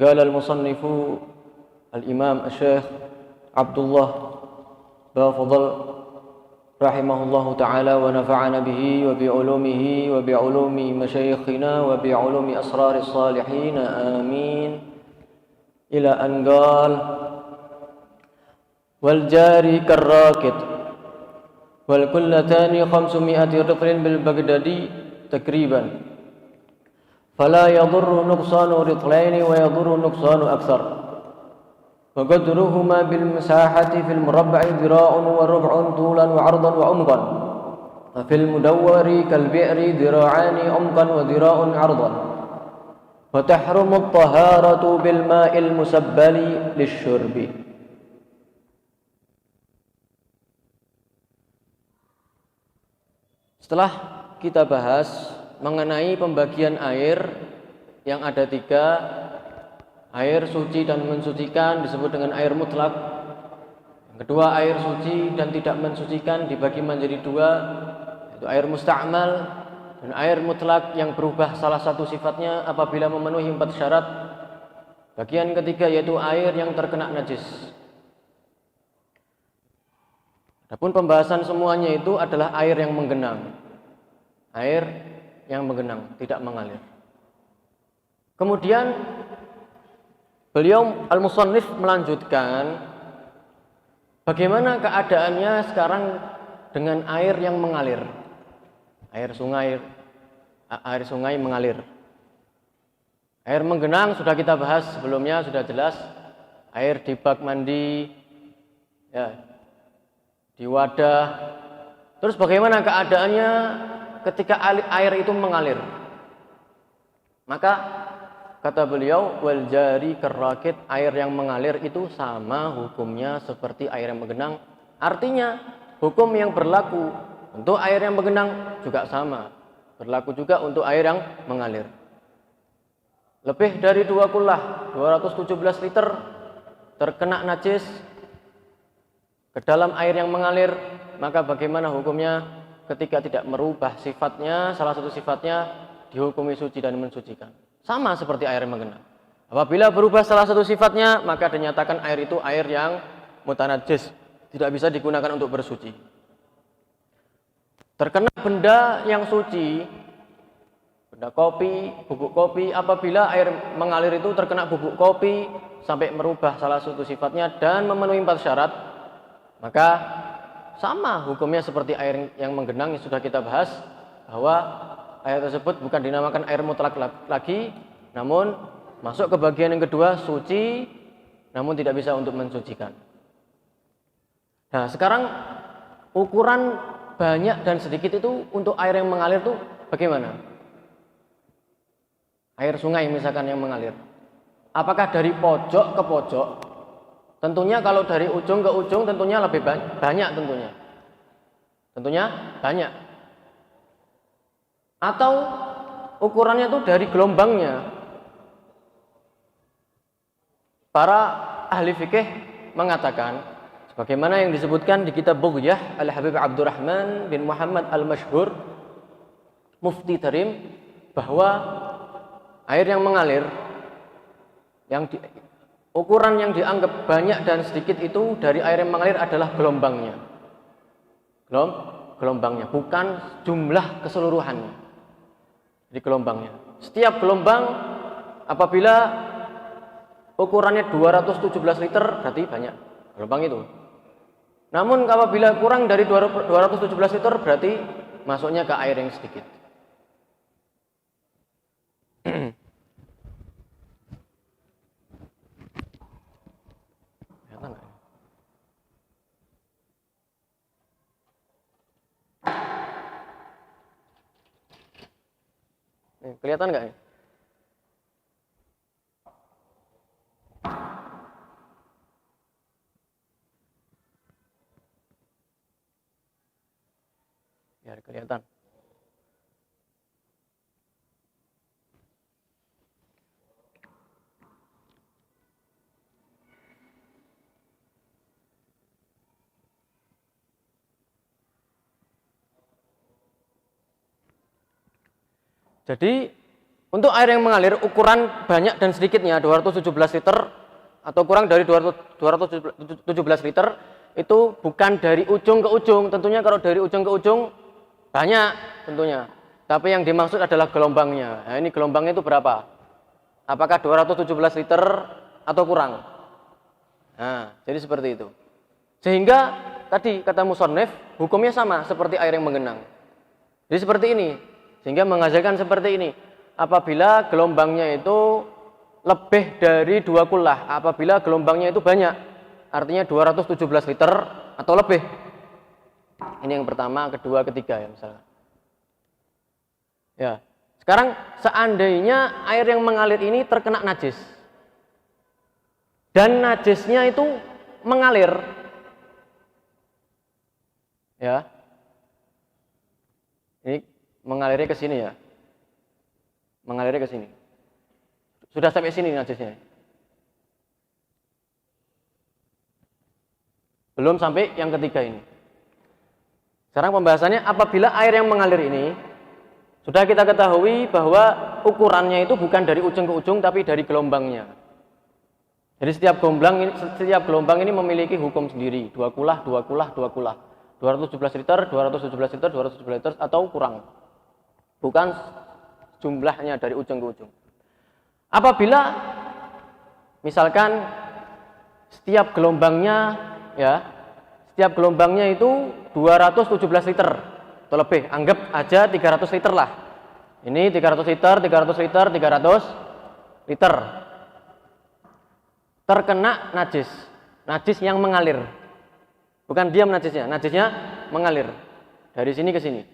قال المصنف الإمام الشيخ عبد الله بافضل رحمه الله تعالى ونفعنا به وبعلومه وبعلوم مشايخنا وبعلوم أسرار الصالحين آمين إلى أن قال والجاري كالراكد والكلتان 500 رطل بالبغدادي تقريبا فلا يضر نقصان رطلين ويضر نقصان أكثر وقدرهما بالمساحة في المربع ذراع وربع طولا وعرضا وعمقا وفي المدور كالبئر ذراعان عمقا وذراع عرضا وتحرم الطهارة بالماء المسبل للشرب. Setelah kita bahas mengenai pembagian air yang ada 3, air suci dan mensucikan disebut dengan air mutlak. Yang kedua, air suci dan tidak mensucikan dibagi menjadi 2, yaitu air musta'mal dan air mutlak yang berubah salah satu sifatnya apabila memenuhi 4 syarat. Bagian ketiga yaitu air yang terkena najis. Adapun pembahasan semuanya itu adalah air yang menggenang. Air yang menggenang, tidak mengalir. Kemudian beliau al-musannif melanjutkan bagaimana keadaannya sekarang dengan air yang mengalir. Air sungai mengalir. Air menggenang sudah kita bahas sebelumnya, sudah jelas. Air di bak mandi, ya, di wadah. Terus bagaimana keadaannya ketika air itu mengalir? Maka kata beliau wal jari kerrakit, air yang mengalir itu sama hukumnya seperti air yang menggenang. Artinya hukum yang berlaku untuk air yang menggenang juga sama, berlaku juga untuk air yang mengalir. Lebih dari 2 kullah 217 liter terkena najis ke dalam air yang mengalir, maka bagaimana hukumnya ketika tidak merubah sifatnya, salah satu sifatnya dihukumi suci dan mensucikan. Sama seperti air yang menggenang. Apabila berubah salah satu sifatnya, maka dinyatakan air itu air yang mutanajis, tidak bisa digunakan untuk bersuci. Terkena benda yang suci, benda kopi, bubuk kopi, apabila air mengalir itu terkena bubuk kopi sampai merubah salah satu sifatnya dan memenuhi 4 syarat, maka sama hukumnya seperti air yang menggenang yang sudah kita bahas, bahwa air tersebut bukan dinamakan air mutlak lagi, namun masuk ke bagian yang kedua, suci namun tidak bisa untuk mensucikan. Nah, sekarang ukuran banyak dan sedikit itu untuk air yang mengalir itu bagaimana? Air sungai misalkan yang mengalir, apakah dari pojok ke pojok? Tentunya kalau dari ujung ke ujung tentunya lebih banyak tentunya. Tentunya banyak. Atau ukurannya itu dari gelombangnya. Para ahli fikih mengatakan sebagaimana yang disebutkan di kitab Bughyah Al-Habib Abdurrahman bin Muhammad Al-Mashhur Mufti Tarim, bahwa air yang mengalir ukuran yang dianggap banyak dan sedikit itu dari air yang mengalir adalah gelombangnya. Gelombangnya, bukan jumlah keseluruhannya. Di gelombangnya. Setiap gelombang apabila ukurannya 217 liter berarti banyak gelombang itu. Namun apabila kurang dari 217 liter berarti masuknya ke air yang sedikit. Kelihatan nggak ini? Biar kelihatan. Jadi Untuk air yang mengalir ukuran banyak dan sedikitnya 217 liter atau kurang dari 217 liter itu bukan dari ujung ke ujung. Tentunya kalau dari ujung ke ujung banyak tentunya. Tapi yang dimaksud adalah gelombangnya. Nah, ini gelombangnya itu berapa? Apakah 217 liter atau kurang? Nah, jadi seperti itu. Sehingga tadi kata musannif hukumnya sama seperti air yang menggenang. Jadi seperti ini. Sehingga menghasilkan seperti ini. Apabila gelombangnya itu lebih dari 2 kullah, apabila gelombangnya itu banyak, artinya 217 liter atau lebih. Ini yang pertama, kedua, ketiga ya misalnya. Ya. Sekarang seandainya air yang mengalir ini terkena najis. Dan najisnya itu mengalir. Ya. Ini mengalirnya ke sini ya. Mengalirnya ke sini. Sudah sampai sini najisnya. Belum sampai yang ketiga ini. Sekarang pembahasannya apabila air yang mengalir ini sudah kita ketahui bahwa ukurannya itu bukan dari ujung ke ujung tapi dari gelombangnya. Jadi setiap gelombang ini memiliki hukum sendiri, 2 kullah, 2 kullah, 2 kullah. 217 liter, 217 liter, 217 liter atau kurang. Bukan jumlahnya dari ujung ke ujung. Apabila misalkan setiap gelombangnya itu 217 liter atau lebih, anggap aja 300 liter lah. Ini 300 liter, 300 liter, 300 liter. Terkena najis yang mengalir. Bukan diam najisnya mengalir dari sini ke sini.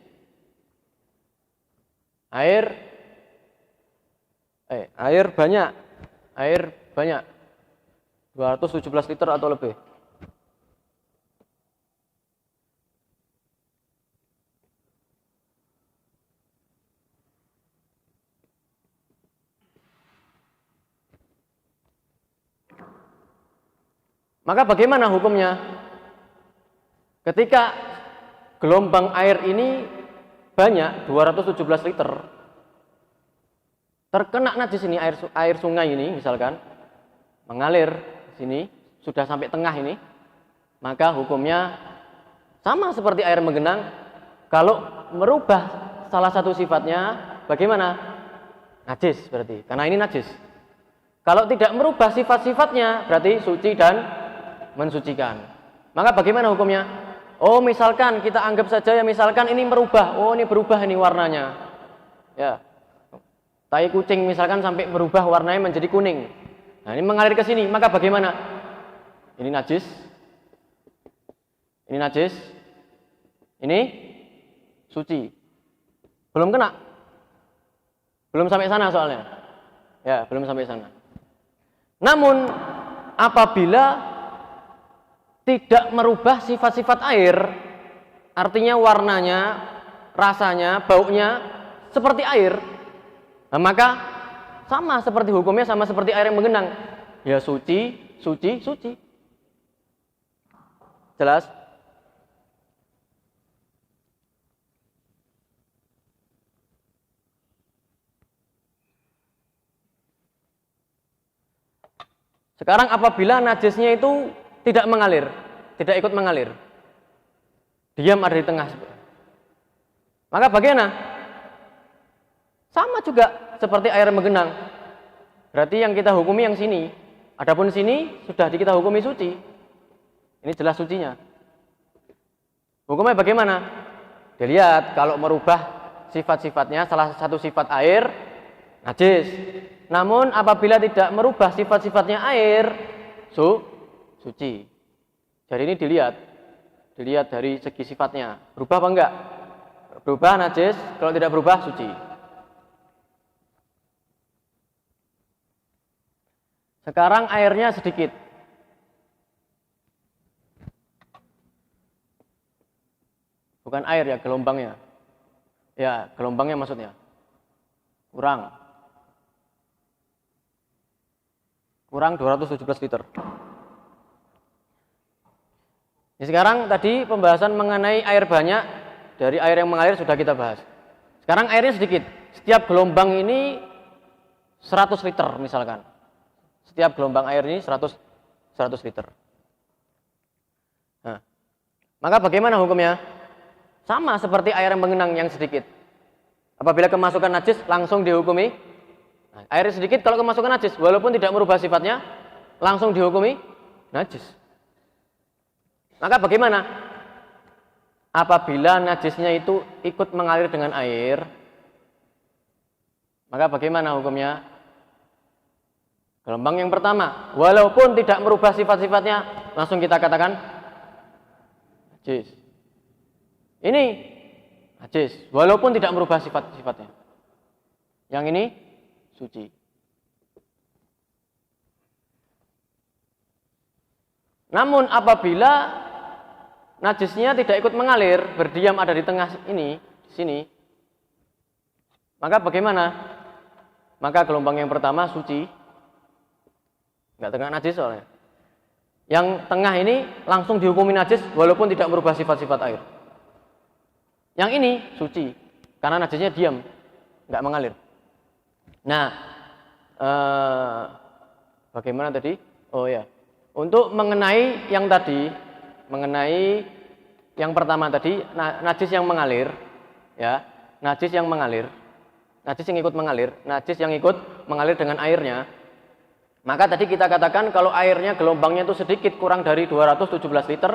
Air banyak 217 liter atau lebih. Maka bagaimana hukumnya? Ketika gelombang air ini banyak 217 liter terkena najis ini, air sungai ini misalkan mengalir sini sudah sampai tengah ini, maka hukumnya sama seperti air menggenang. Kalau merubah salah satu sifatnya bagaimana? Najis berarti, karena ini najis. Kalau tidak merubah sifat-sifatnya berarti suci dan mensucikan. Maka bagaimana hukumnya? Oh, misalkan kita anggap saja ya, misalkan ini merubah. Oh, ini berubah ini warnanya. Ya. Tai kucing misalkan sampai berubah warnanya menjadi kuning. Nah, ini mengalir ke sini, maka bagaimana? Ini najis. Ini najis. Ini suci. Belum kena. Belum sampai sana soalnya. Ya, belum sampai sana. Namun apabila tidak merubah sifat-sifat air, artinya warnanya, rasanya, baunya seperti air, nah, maka sama seperti hukumnya, sama seperti air yang menggenang. Ya suci. Jelas? Sekarang apabila najisnya itu tidak mengalir, tidak ikut mengalir, diam ada di tengah, maka bagaimana? Sama juga seperti air menggenang. Berarti yang kita hukumi yang sini. Adapun sini sudah kita hukumi suci. Ini jelas sucinya. Hukumnya bagaimana? Dilihat kalau merubah sifat-sifatnya, salah satu sifat air najis. Namun apabila tidak merubah sifat-sifatnya air suci. Jadi ini dilihat dari segi sifatnya. Berubah apa enggak? Berubah najis, kalau tidak berubah suci. Sekarang airnya sedikit. Bukan air ya, gelombangnya. Ya, gelombangnya maksudnya. Kurang 217 liter. Sekarang tadi pembahasan mengenai air banyak dari air yang mengalir sudah kita bahas. Sekarang airnya sedikit. Setiap gelombang ini 100 liter misalkan. Setiap gelombang air ini 100 liter. Nah, maka bagaimana hukumnya? Sama seperti air yang mengenang yang sedikit. Apabila kemasukan najis langsung dihukumi. Nah, air sedikit kalau kemasukan najis walaupun tidak merubah sifatnya langsung dihukumi najis. Maka bagaimana? Apabila najisnya itu ikut mengalir dengan air, maka bagaimana hukumnya? Gelombang yang pertama, walaupun tidak merubah sifat-sifatnya, langsung kita katakan najis. Ini najis, walaupun tidak merubah sifat-sifatnya. Yang ini suci. Namun apabila najisnya tidak ikut mengalir, berdiam ada di tengah ini, di sini, maka bagaimana? Maka gelombang yang pertama suci, nggak tengah najis soalnya. Yang tengah ini langsung dihukumi najis walaupun tidak merubah sifat-sifat air. Yang ini suci, karena najisnya diam, nggak mengalir. Nah, bagaimana tadi? Oh ya, untuk mengenai yang tadi, mengenai yang pertama tadi, najis yang mengalir, ya, najis yang mengalir, najis yang ikut mengalir, najis yang ikut mengalir dengan airnya. Maka tadi kita katakan kalau airnya gelombangnya itu sedikit kurang dari 217 liter,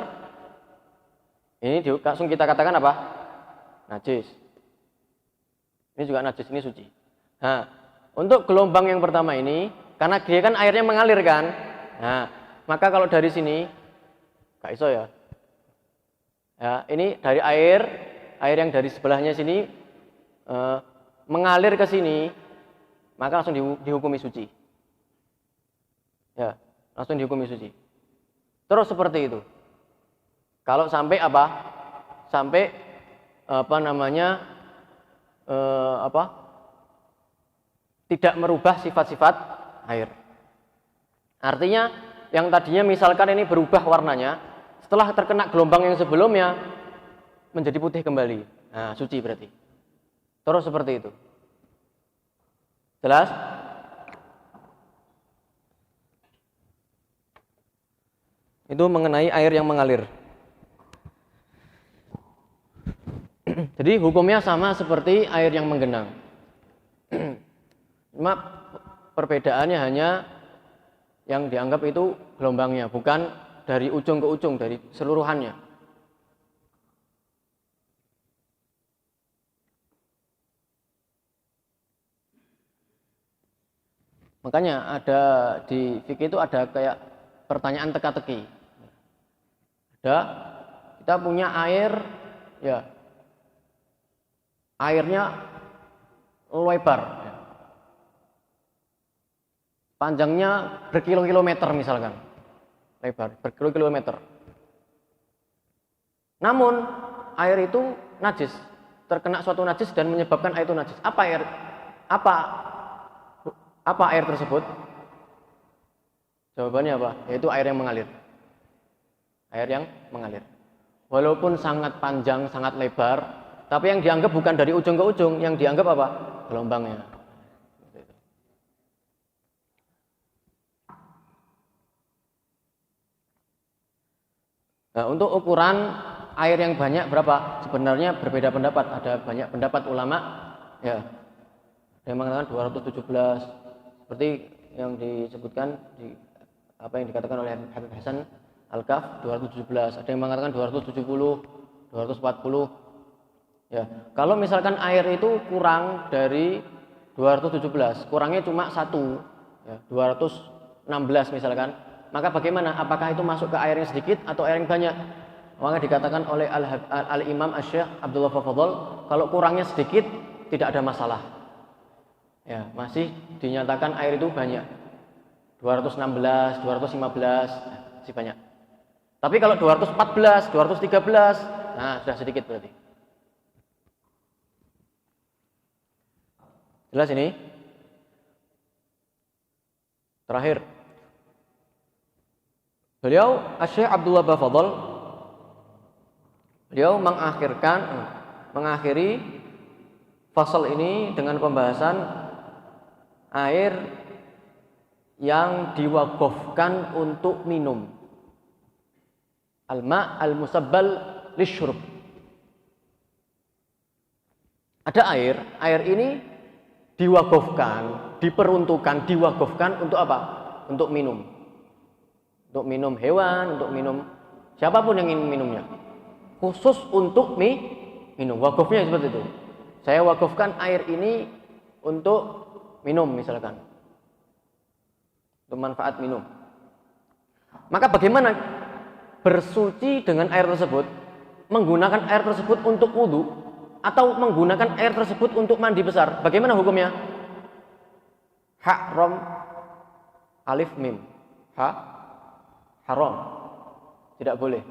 ini langsung kita katakan apa? Najis. Ini juga najis, ini suci. Nah, untuk gelombang yang pertama ini, karena dia kan airnya mengalir kan, nah, maka kalau dari sini, gak iso ya. Ya, ini dari air yang dari sebelahnya sini mengalir ke sini, maka langsung dihukumi suci. Ya, langsung dihukumi suci. Terus seperti itu. Kalau sampai apa? Sampai tidak merubah sifat-sifat air. Artinya yang tadinya misalkan ini berubah warnanya, setelah terkena gelombang yang sebelumnya menjadi putih kembali. Nah, suci berarti. Terus seperti itu. Jelas? Itu mengenai air yang mengalir. Jadi hukumnya sama seperti air yang menggenang. Cuma perbedaannya hanya yang dianggap itu gelombangnya, bukan dari ujung ke ujung, dari seluruhannya. Makanya ada di fikih itu ada kayak pertanyaan teka-teki. Kita punya air, ya, airnya lebar, ya. Panjangnya berkilo-kilometer misalkan, lebar berkilo-kilometer. Namun air itu najis, terkena suatu najis dan menyebabkan air itu najis. Apa air tersebut? Jawabannya apa? Yaitu air yang mengalir. Air yang mengalir. Walaupun sangat panjang, sangat lebar, tapi yang dianggap bukan dari ujung ke ujung, yang dianggap apa? Gelombangnya. Nah, untuk ukuran air yang banyak berapa? Sebenarnya berbeda pendapat. Ada banyak pendapat ulama, ya. Ada yang mengatakan 217, seperti yang disebutkan di apa yang dikatakan oleh Habib Hasan Al-Kaf 217, ada yang mengatakan 270, 240. Ya, kalau misalkan air itu kurang dari 217, kurangnya cuma 1, ya, 216 misalkan, maka bagaimana? Apakah itu masuk ke air yang sedikit atau air yang banyak? Maka dikatakan oleh Al-Imam Asy-Syaikh Abdullah Fadl, kalau kurangnya sedikit tidak ada masalah. Ya, masih dinyatakan air itu banyak. 216, 215, masih banyak. Tapi kalau 214, 213, nah sudah sedikit berarti. Jelas ini? Terakhir. Beliau Asy-Syaikh Abdullah Fadl, beliau mengakhiri fasal ini dengan pembahasan air yang diwakafkan untuk minum. Al-ma' al-musabbal lisyurb. Ada air ini diwakafkan, diperuntukkan, diwakafkan untuk apa? Untuk minum. Untuk minum hewan, untuk minum siapapun yang ingin minumnya. Khusus untuk minum. Wakafnya seperti itu. Saya wakafkan air ini untuk minum misalkan. Untuk manfaat minum. Maka bagaimana bersuci dengan air tersebut? Menggunakan air tersebut untuk wudu atau menggunakan air tersebut untuk mandi besar? Bagaimana hukumnya? Haram alif mim. Haram. Tidak boleh.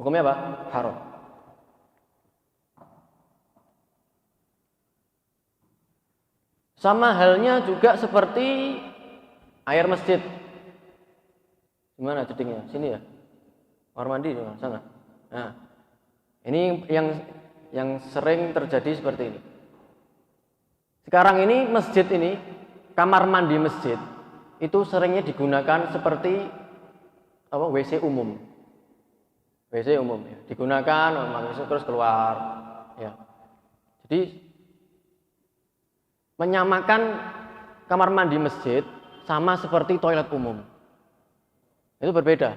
Hukumnya apa? Haram. Sama halnya juga seperti air masjid. Gimana jedingnya? Sini ya. Kamar mandi di sana. Nah, ini yang sering terjadi seperti ini. Sekarang ini masjid ini, kamar mandi masjid itu seringnya digunakan seperti WC umum. WC umum ya. Digunakan terus keluar ya. Jadi menyamakan kamar mandi masjid sama seperti toilet umum. Itu berbeda.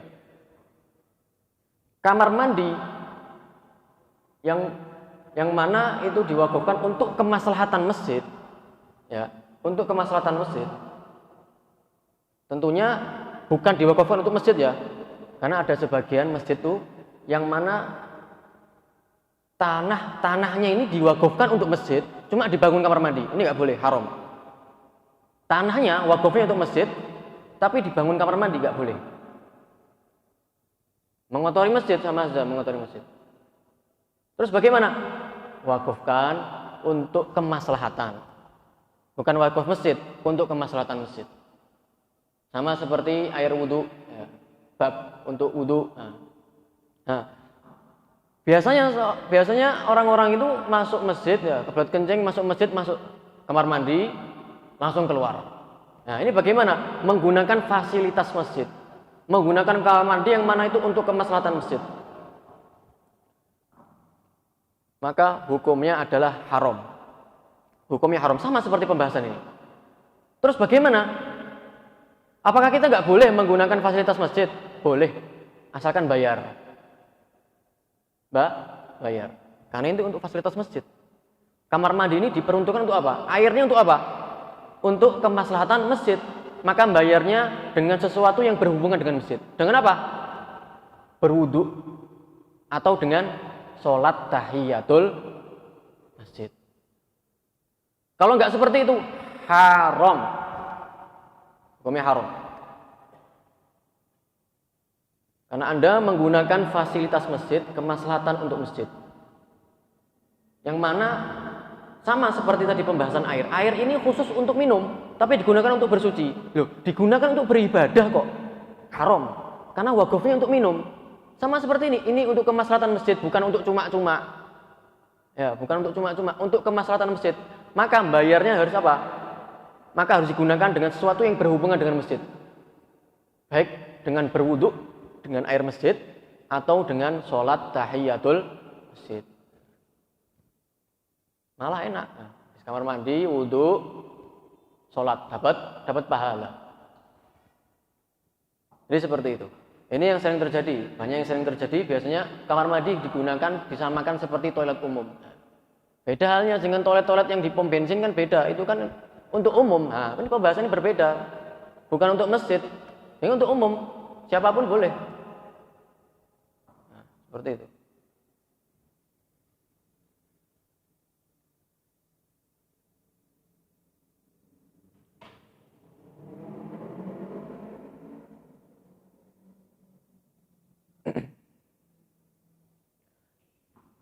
Kamar mandi yang mana itu diwakafkan untuk kemaslahatan masjid ya, untuk kemaslahatan masjid. Tentunya bukan diwakafkan untuk masjid ya. Karena ada sebagian masjid itu yang mana tanahnya ini diwakafkan untuk masjid, cuma dibangun kamar mandi. Ini nggak boleh, haram. Tanahnya wakafnya untuk masjid, tapi dibangun kamar mandi nggak boleh. Mengotori masjid sama saja mengotori masjid. Terus bagaimana? Wakafkan untuk kemaslahatan. Bukan wakaf masjid, untuk kemaslahatan masjid. Sama seperti air wudu, ya. Bab untuk wudu. Nah, biasanya orang-orang itu masuk masjid ya, kebelet kencing masuk masjid, masuk kamar mandi, langsung keluar. Nah, ini bagaimana? Menggunakan fasilitas masjid. Menggunakan kamar mandi yang mana itu untuk kemaslahatan masjid. Maka hukumnya adalah haram. Hukumnya haram, sama seperti pembahasan ini. Terus bagaimana? Apakah kita nggak boleh menggunakan fasilitas masjid? Boleh, asalkan bayar. Bayar. Karena itu untuk fasilitas masjid. Kamar mandi ini diperuntukkan untuk apa? Airnya untuk apa? Untuk kemaslahatan masjid. Maka bayarnya dengan sesuatu yang berhubungan dengan masjid. Dengan apa? Berwudu atau dengan sholat tahiyatul masjid. Kalau nggak seperti itu, haram. Hukumnya haram. Karena Anda menggunakan fasilitas masjid, kemaslahatan untuk masjid. Yang mana sama seperti tadi pembahasan air. Air ini khusus untuk minum, tapi digunakan untuk bersuci. Loh, digunakan untuk beribadah kok. Haram. Karena wakafnya untuk minum. Sama seperti ini untuk kemaslahatan masjid, bukan untuk cuma-cuma. Ya, bukan untuk cuma-cuma, untuk kemaslahatan masjid. Maka bayarnya harus apa? Maka harus digunakan dengan sesuatu yang berhubungan dengan masjid. Baik dengan berwudu dengan air masjid atau dengan sholat tahiyatul masjid. Malah enak. Nah, di kamar mandi, wudu, sholat, dapat pahala. Jadi seperti itu. Ini yang sering terjadi. Banyak yang sering terjadi. Biasanya kamar mandi digunakan disamakan seperti toilet umum. Beda halnya dengan toilet-toilet yang di pom bensin kan beda. Itu kan untuk umum. Nah, ini pembahasannya berbeda. Bukan untuk masjid. Ini untuk umum. Siapapun boleh. Nah, seperti itu.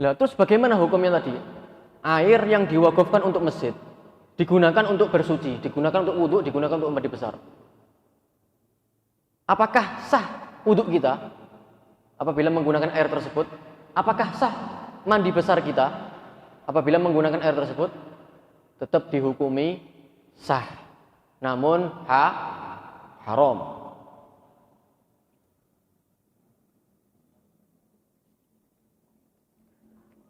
Lah terus bagaimana hukumnya tadi? Air yang diwakafkan untuk masjid digunakan untuk bersuci, digunakan untuk wudhu, digunakan untuk mandi besar. Apakah sah wudhu kita apabila menggunakan air tersebut? Apakah sah mandi besar kita apabila menggunakan air tersebut? Tetap dihukumi sah, namun haram.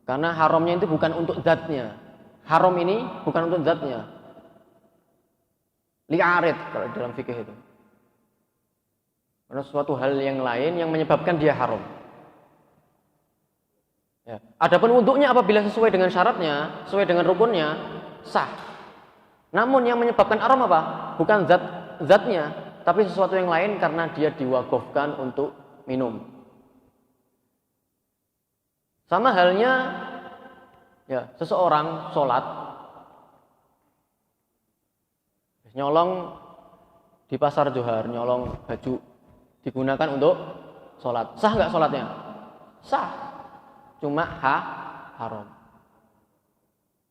Karena haramnya itu bukan untuk zatnya. Haram ini bukan untuk zatnya. Li'arid kalau dalam fikih itu. Karena suatu hal yang lain yang menyebabkan dia haram. Ya. Adapun wudhunya apabila sesuai dengan syaratnya, sesuai dengan rukunnya, sah. Namun yang menyebabkan haram apa? Bukan zatnya, tapi sesuatu yang lain karena dia diwakafkan untuk minum. Sama halnya ya, seseorang sholat nyolong di pasar Johar, nyolong baju digunakan untuk sholat. Sah nggak sholatnya? Sah. Cuma haram.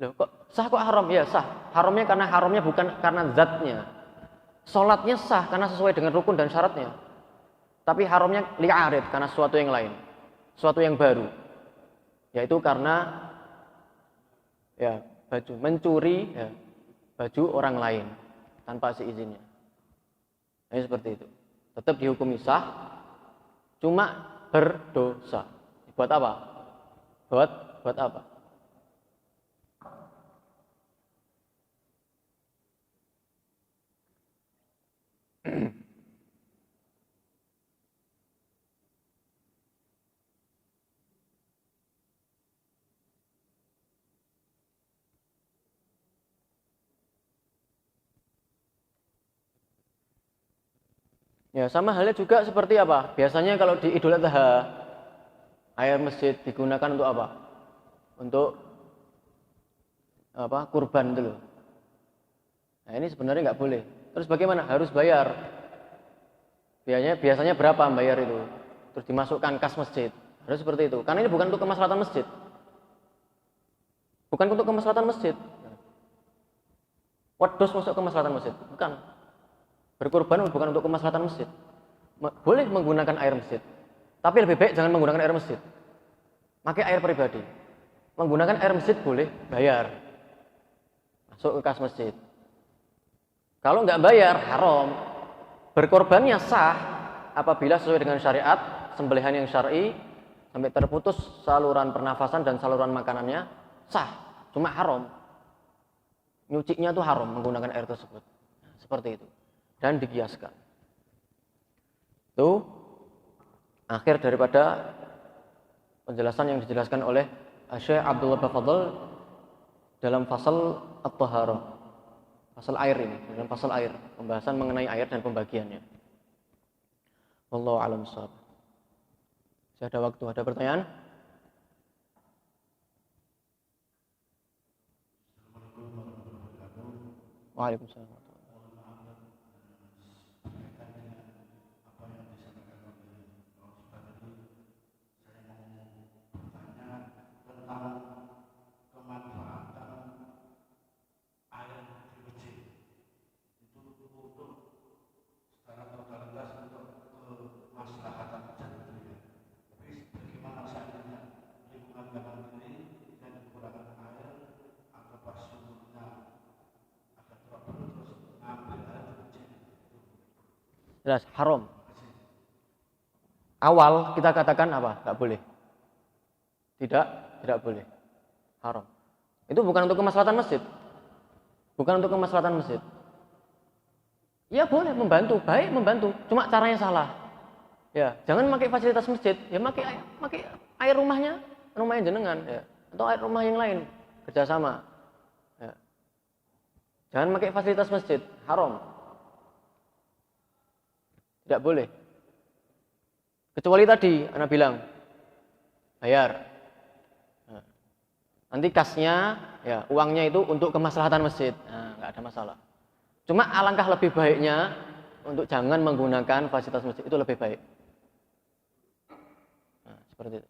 Loh, kok sah kok haram? Ya sah. Haramnya karena haramnya bukan karena zatnya. Sholatnya sah karena sesuai dengan rukun dan syaratnya. Tapi haramnya li'arid karena sesuatu yang lain, sesuatu yang baru. Yaitu karena ya baju mencuri ya, baju orang lain tanpa seizinnya. Nah, seperti itu. Tetap dihukumi sah, cuma berdosa. Buat apa? Buat apa? Ya, sama halnya juga seperti apa? Biasanya kalau di Idul Adha, air masjid digunakan untuk apa? Untuk apa? Kurban itu loh. Nah, ini sebenarnya nggak boleh. Terus bagaimana? Harus bayar. Biasanya berapa bayar itu? Terus dimasukkan kas masjid. Harus seperti itu. Karena ini bukan untuk kemaslahatan masjid. Bukan untuk kemaslahatan masjid. Wedhus masuk kemaslahatan masjid. Bukan. Berkurban bukan untuk kemaslahatan masjid. Boleh menggunakan air masjid, tapi lebih baik jangan menggunakan air masjid. Pakai air pribadi. Menggunakan air masjid boleh bayar. Masuk ke kas masjid. Kalau nggak bayar haram. Berkorbannya sah apabila sesuai dengan syariat, sembelihan yang syar'i sampai terputus saluran pernafasan dan saluran makanannya sah. Cuma haram. Nyucinya tuh haram menggunakan air tersebut. Seperti itu. Dan dikiaskan. Itu akhir daripada penjelasan yang dijelaskan oleh Syekh Abdullah Bafadl dalam fasal At-Taharah. Fasal air ini, dalam fasal air, pembahasan mengenai air dan pembagiannya. Wallahu a'lam bishawab. Masih ada waktu, ada pertanyaan? Waalaikumsalam. Jelas haram. Awal kita katakan apa? Enggak boleh. Tidak boleh. Haram. Itu bukan untuk kemaslahatan masjid. Bukan untuk kemaslahatan masjid. Ya boleh membantu, baik membantu. Cuma caranya salah. Ya, jangan pakai fasilitas masjid. Ya pakai air rumahnya jenengan ya. Atau air rumah yang lain kerjasama. Ya. Jangan pakai fasilitas masjid, haram. Tidak boleh. Kecuali tadi Anda bilang bayar. Nah, nanti kasnya ya uangnya itu untuk kemaslahatan masjid. Nah, nggak ada masalah. Cuma alangkah lebih baiknya untuk jangan menggunakan fasilitas masjid, itu lebih baik. Nah, seperti itu.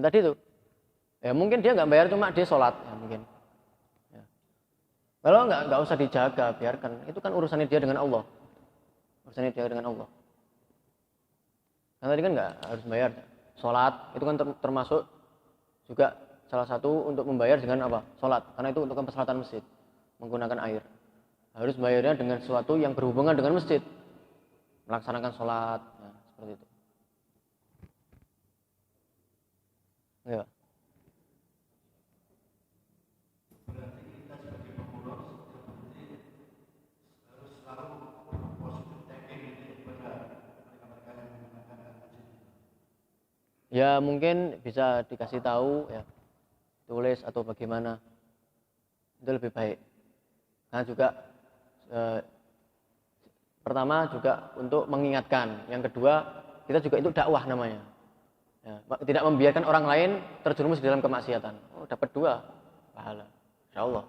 Tadi itu. Ya mungkin dia nggak bayar, cuma dia sholat ya mungkin. Ya. Kalau nggak usah dijaga, biarkan. Itu kan urusannya dia dengan Allah. Urusannya dia dengan Allah. Karena tadi kan nggak harus bayar. Sholat itu kan termasuk juga salah satu untuk membayar dengan apa? Sholat. Karena itu untuk persyaratan masjid, menggunakan air. Harus bayarnya dengan sesuatu yang berhubungan dengan masjid, melaksanakan sholat, ya, seperti itu. Ya. Ya mungkin bisa dikasih tahu ya, tulis atau bagaimana, itu lebih baik. Nah juga pertama juga untuk mengingatkan, yang kedua kita juga itu dakwah namanya. Ya, tidak membiarkan orang lain terjerumus di dalam kemaksiatan. Oh, dapat 2 pahala, insyaallah.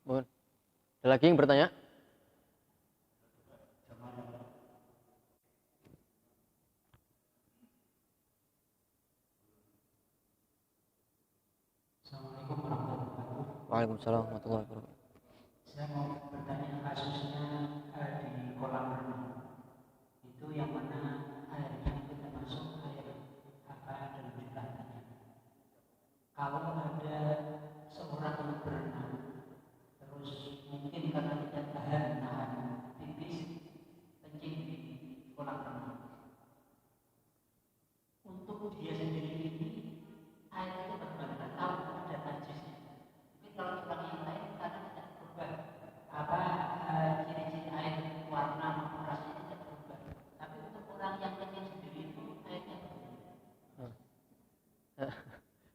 Mohon. Ada lagi yang bertanya? Assalamualaikum warahmatullahi wabarakatuh. Waalaikumsalam warahmatullahi wabarakatuh. Saya mau bertanya kasusnya di kolam renang. Itu yang mana airnya itu termasuk air apa dan jumlahnya. Kalau ada seorang yang berenang, terus mungkin karena tidak nahan pipis, kencing di kolam renang. Untuk dia sendiri ini air itu benar-benar tahu ada najisnya. Mungkin kalau orang yang lain karena tidak berubah apa ciri-ciri air warna maupun rasanya tidak berubah. Tapi untuk orang yang kencing sendiri itu airnya berubah.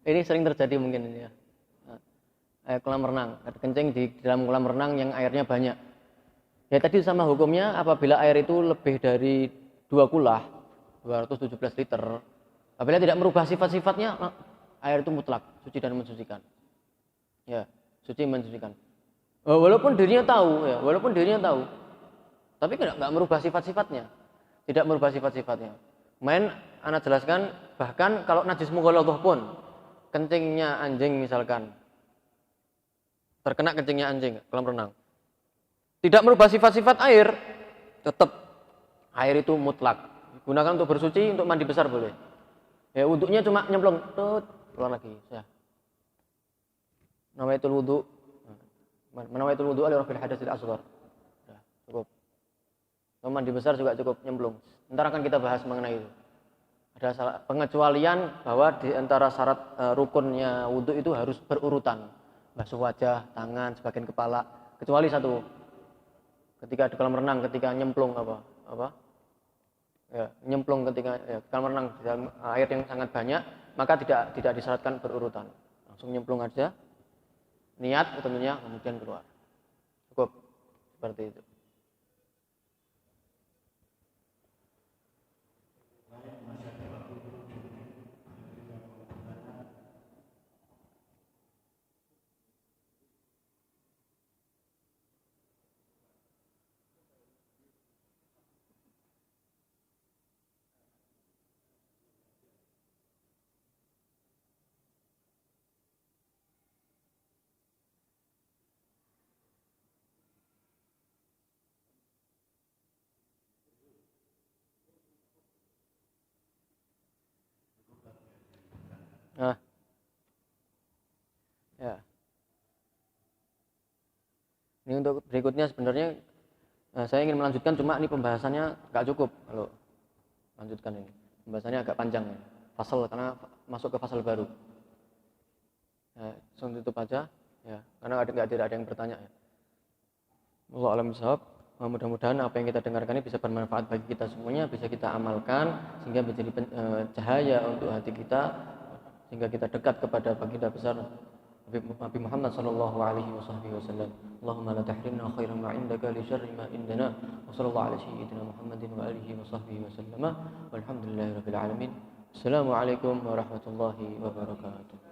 Ini sering terjadi mungkin ini ya. Kolam renang, ada kencing di dalam kolam renang yang airnya banyak. Ya tadi sama hukumnya, apabila air itu lebih dari 2 kulah, 217 liter, apabila tidak merubah sifat-sifatnya, air itu mutlak, suci dan mensucikan. Ya, suci mensucikan. Walaupun dirinya tahu, tapi nggak merubah sifat-sifatnya, tidak merubah sifat-sifatnya. Main, anak jelaskan, bahkan kalau najis mughaladhah pun, kencingnya anjing misalkan, terkena kencingnya anjing kolam renang, tidak merubah sifat-sifat air, tetap air itu mutlak. Gunakan untuk bersuci, untuk mandi besar boleh. Ya wudhunya cuma nyemplung, keluar lagi. Ya. Nawaitul wudhu ali rafil hadatsil asghar. Ya, cukup. Mandi besar juga cukup nyemplung. Ntar akan kita bahas mengenai itu. Ada pengecualian bahwa di antara syarat rukunnya wudhu itu harus berurutan. Basuh wajah, tangan, sebagian kepala, kecuali satu. Ketika di kolam renang, ketika nyemplung nyemplung ketika kolam renang di dalam air yang sangat banyak, maka tidak disyaratkan berurutan. Langsung nyemplung aja. Niat tentunya, kemudian keluar. Cukup seperti itu. Nah, ya. Ini untuk berikutnya sebenarnya saya ingin melanjutkan, cuma ini pembahasannya nggak cukup lanjutkan ini. Pembahasannya agak panjang ya. Fasal karena masuk ke fasal baru. Ya, langsung tutup aja ya, karena tidak ada yang bertanya ya. Wallahu a'lam bishawab. Mudah-mudahan apa yang kita dengarkan ini bisa bermanfaat bagi kita semuanya, bisa kita amalkan sehingga menjadi cahaya untuk hati kita, sehingga kita dekat kepada baginda besar Nabi Muhammad sallallahu alaihi wasallam. Allahumma la tahrimna khairan ma indaka li syarri ma indana. Wa sallallahu ala sayyidina Muhammadin wa alihi wa sahbihi wasallam. Walhamdulillahi rabbil alamin. Assalamualaikum warahmatullahi wabarakatuh.